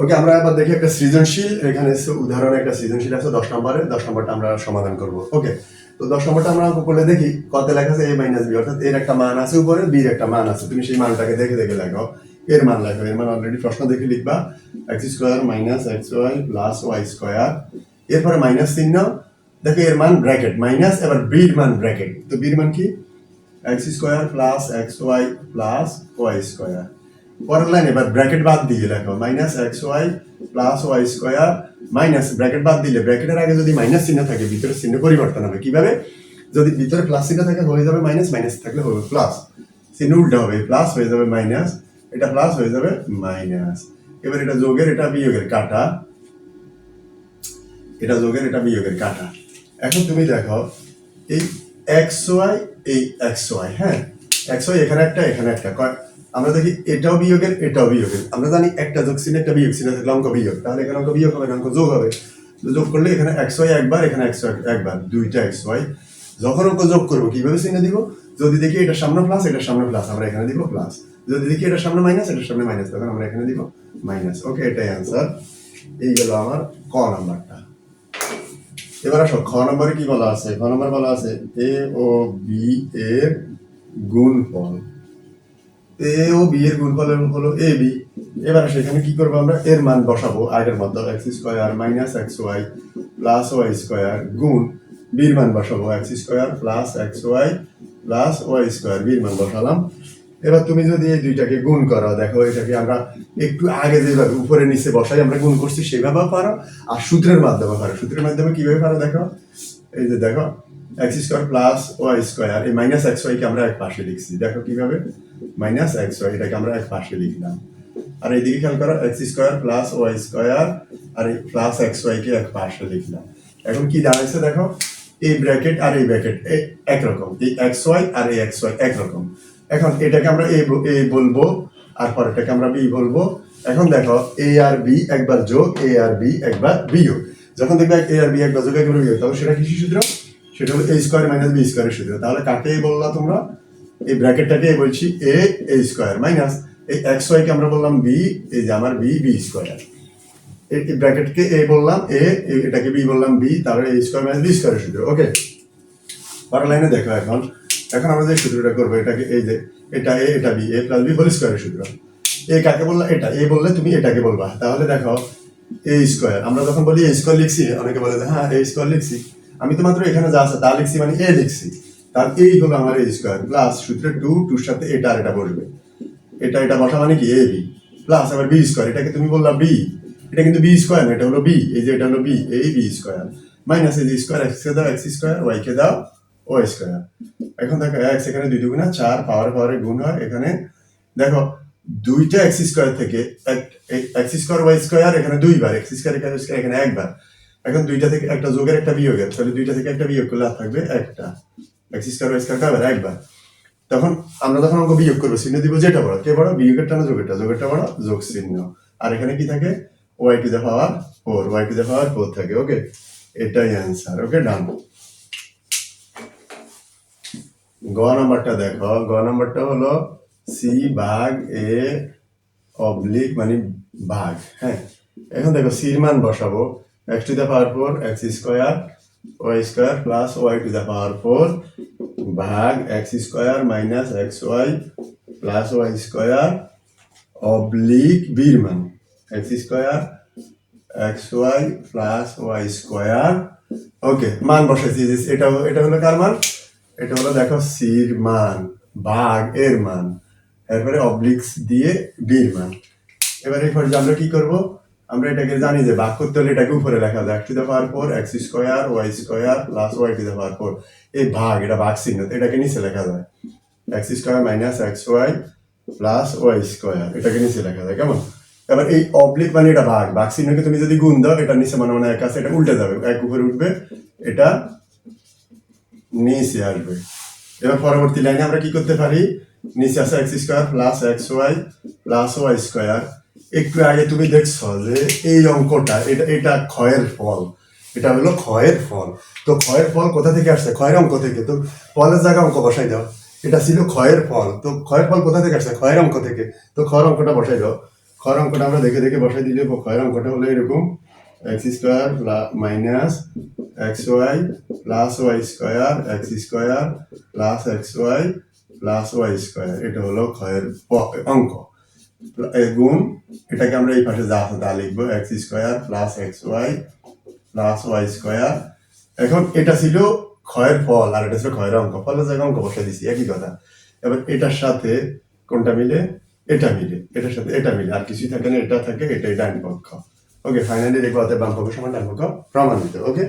ওকে, আমরা এবার দেখি একটা সৃজনশীল। এখানে উদাহরণে একটা সৃজনশীল আছে 10 নম্বরে। 10 নম্বরটা আমরা সমাধান করব। ওকে, তো 10 নম্বরটা আমরা অঙ্ক করলে দেখি কত লেখা আছে a মাইনাস b, অর্থাৎ এর একটা মান আছে উপরে, b এর একটা মান আছে। তুমি সেই মানটাকে দেখে দেখে লেখো। এর মান লেখো, এর মান অলরেডি প্রশ্ন দেখে লিখবা x square minus xy plus y square, এরপরে মাইনাস চিহ্ন, দেখো এর মান ব্র্যাকেট মাইনাস, এবার b এর মান ব্র্যাকেট। তো b এর মান কি? x square plus xy plus y square. পরের লাইনে এবার ব্র্যাকেট বাদ দিয়ে লেখো minus xy plus y square minus bracket বাদ দিলে ব্র্যাকেটের আগে যদি মাইনাস চিহ্ন থাকে ভিতরে চিহ্ন পরিবর্তন হবে। কিভাবে? যদি ভিতরে প্লাস চিহ্ন থাকে হয়ে যাবে মাইনাস, মাইনাস থাকলে হবে প্লাস, চিহ্ন উল্টা হবে, প্লাস হয়ে যাবে মাইনাস, এটা প্লাস হয়ে যাবে মাইনাস। এবার এটা যোগের এটা বিয়োগের কাটা, এটা যোগের এটা বিয়োগের কাটা। এখন তুমি দেখো এই xy, এই xy, হ্যাঁ xy এখানে একটা এখানে একটা, আমরা দেখি এটাও বিয়োগের এটাও বিয়োগের। আমরা জানি একটা যোগ চিহ্ন একটা বিয়োগ চিহ্ন থাকলে অঙ্ক বিয়োগ, তাহলে এখানে অঙ্ক বিয়োগ হবে না, অঙ্ক যোগ হবে। যোগ করলে এখানে xy একবার, এখানে xy একবার, দুইটা xy। যখন অঙ্ক যোগ করবো কিভাবে চিহ্ন দিব? যদি দেখি এটার সামনে প্লাস এটার সামনে প্লাস, আমরা এখানে দিব প্লাস। যদি দেখি এটার সামনে মাইনাস এটার সামনে মাইনাস, তখন আমরা এখানে দিব মাইনাস। ওকে, এটাই অ্যান্সার। এই গেল আমার ক নাম্বারটা। এবার আসো খ নম্বরে কি বলা আছে? খ নম্বর বলা আছে এ ও বি এর গুণফল। এ ও বি এর গুণফল হলো এ বি। এবার সেখানে কি করবো? আমরা এর মান বসাবো আগের মতো, x square minus x y plus y square গুণ বির মান বসাবো x square plus x y plus y square, বির মান বসালাম। এবার তুমি যদি এই দুইটাকে গুণ করো, দেখো এটাকে আমরা একটু আগে যেভাবে উপরে নিচে বসাই আমরা গুণ করছি সেভাবেও পারো, আর সূত্রের মাধ্যমে পারো। সূত্রের মাধ্যমে কিভাবে পারো দেখো, এই যে দেখো x square plus y square, এই মাইনাস এক্স ওয়াইকে আমরা এক পাশে লিখছি। দেখো কিভাবে, মাইনাস এক্স ওয়াই এটাকে আমরা এক পাশে লিখলাম। আর এইদিকে খেয়াল করো x square plus y square আর এই প্লাস এক্স ওয়াইকে এক পাশে লিখলাম। এখন কি দাঁড়াইছে দেখো, এই ব্র্যাকেট আর এই ব্র্যাকেট একরকম, এই এক্স ওয়াই আর এই এক্স ওয়াই একরকম। এখন এটাকে আমরা এ বলবো আর পরেরটাকে আমরা বি বলবো। এখন দেখো এ আর বি একবার যোগ, এ আর বি একবার বিয়োগ। যখন দেখবে এ আর বি একবার যোগ একবার বিয়োগ, তাহলে সেটা কি সূত্র? সেটা হলো এ স্কোয়ার মাইনাস বি স্কোয়ারের সূত্র। তাহলে কাকে বললা তোমরা? এই ব্র্যাকেটটাকে বলছি এ স্কোয়ার মাইনাস এই এক্স ওয়াই কে আমরা বললাম বি, এই যে আমার বি স্কোয়ার। এই ব্র্যাকেটকে এ বললাম এ, এটাকে বি বললাম বি, তাহলে এ স্কোয়ার মাইনাস বি স্কোয়ারের সূত্র। ওকে, পরের লাইনে দেখো এখন আমরা যে সূত্রটা করবো এটাকে, এই যে এটা এ এটা বি, এ প্লাস বি হোল স্কোয়ারের সূত্র। এ কাকে বললা? এটা এ বললে তুমি এটাকে বলবা। তাহলে দেখো এ স্কোয়ার, আমরা যখন বলি এ স্কোয়ার লিখছি অনেকে বলে হ্যাঁ এ স্কোয়ার লিখছি, আমি তো মাত্র এখানে যা আছে তা লিখছি, মানে এ লিখছি। তার এই হলো আমার এ স্কোয়ার প্লাস সূত্রে টুর সাথে এটা আর এটা বসবে, এটা বসা মানে কি এ বি প্লাস আবার বি স্কোয়ার, এটাকে তুমি বললা বি, এটা কিন্তু বি স্কোয়ার না, এটা হলো বি, এই যে এটা হলো বি, এই বি স্কোয়ার মাইনাস এই যে স্কোয়ার এক্স কে দাও এক্স স্কোয়ার, ওয়াই কে দাও ওয়াই স্কোয়ার। এখন দেখো এক্স এখানে 2 দুগুণা 4, পাওয়ারে পাওয়ারে গুণ হয়। এখানে দেখো দুইটা এক্স স্কোয়ার থেকে এক্স স্কোয়ার ওয়াই স্কোয়ার, এখানে দুইবার এক্স স্কোয়ার এখানে একবার। এখন দুইটা থেকে একটা যোগের একটা বিয়োগের, তাহলে দুইটা থেকে একটা বিয়োগ করলে আর থাকবে একটা, এক্স স্কোয়ার ওয়াই স্কোয়ার কাবার একবার। তখন আমরা যখন অঙ্ক বিয়োগ করবো চিহ্ন দিব যেটা বড়, কে বড়? বিয়োগেরটা না যোগেরটা? যোগেরটা বড়, যোগ চিহ্ন। আর এখানে কি থাকে? Y to the power 4, y to the power 4 থাকে। ওকে, এটাই অ্যান্সার। ওকে, ডান। গ নাম্বারটা দেখো, গ নাম্বারটা হলো সি ভাগ এ অবলিক মানে ভাগ। হ্যাঁ, এখন দেখো সির মান বসাবো x to the power 4 x square y square plus y to the power 4 ভাগ x square minus x y plus y square oblique বির মান x square x y plus y square. Okay, মান বসাইছি। এটা হলো কার মান? এটা হলো দেখো সির মান ভাগ এর মান, এরপরে অবলিক্স দিয়ে বির মান। এবার এরপর আমরা কি করব? আমরা এটাকে জানি যে ভাগ করতে হলে এটাকে উপরে লেখা যায়, x to the power 4 x square y square plus y to the power 4। এই ভাগ, এটা ভাগ চিহ্ন, এটাকে নিচে লেখা যায় x square minus x y plus y square, এটাকে নিচে লেখা যায়। কেমন? এবার এই অবলিক মানে এটা ভাগ, ভাগ চিহ্নকে তুমি যদি গুণ দাও এটা নিচে মানে এক আছে, এটা উল্টে যাবে, এক উপরে উঠবে, এটা নিচে আসবে। এবার পরবর্তী লাইনে আমরা কি করতে পারি? নিচে আছে x square plus x y plus y square. একটু আগে তুমি দেখছো যে এই অঙ্কটা এটা ক্ষয়ের ফল, এটা হলো ক্ষয়ের ফল। তো ক্ষয়ের ফল কোথা থেকে আসছে? ক্ষয়ের অঙ্ক থেকে। তো ফলের জায়গায় অঙ্ক বসাই দাও, এটা ছিল ক্ষয়ের ফল। তো ক্ষয়ের ফল কোথা থেকে আসছে? ক্ষয়ের অঙ্ক থেকে। তো ক্ষয়ের অঙ্কটা বসাই দাও, ক্ষয়ের অঙ্কটা আমরা দেখে দেখে বসাই দিলে ক্ষয়ের অঙ্কটা হলো এরকম x square minus x y plus y square x square plus x y plus y square, এটা হলো ক্ষয়ের অঙ্ক। গুণ এটাকে আমরা এই পাশে যা আছে তা লিখবো, x square plus x y plus y square. এখন এটা ছিল ক্ষয়ের ফল আর এটা ছিল ক্ষয়ের অঙ্ক, ফলের জায়গায় অঙ্ক বসে দিছি একই কথা। এবার এটার সাথে কোনটা মিলে, এটা মিলে, এটার সাথে এটা মিলে, আর কিছুই থাকে না, এটা থাকে, এটাই ডান পক্ষ। ওকে, ফাইনালি দেখবো বাম পক্ষ সমান ডান পক্ষ প্রমাণিত। ওকে।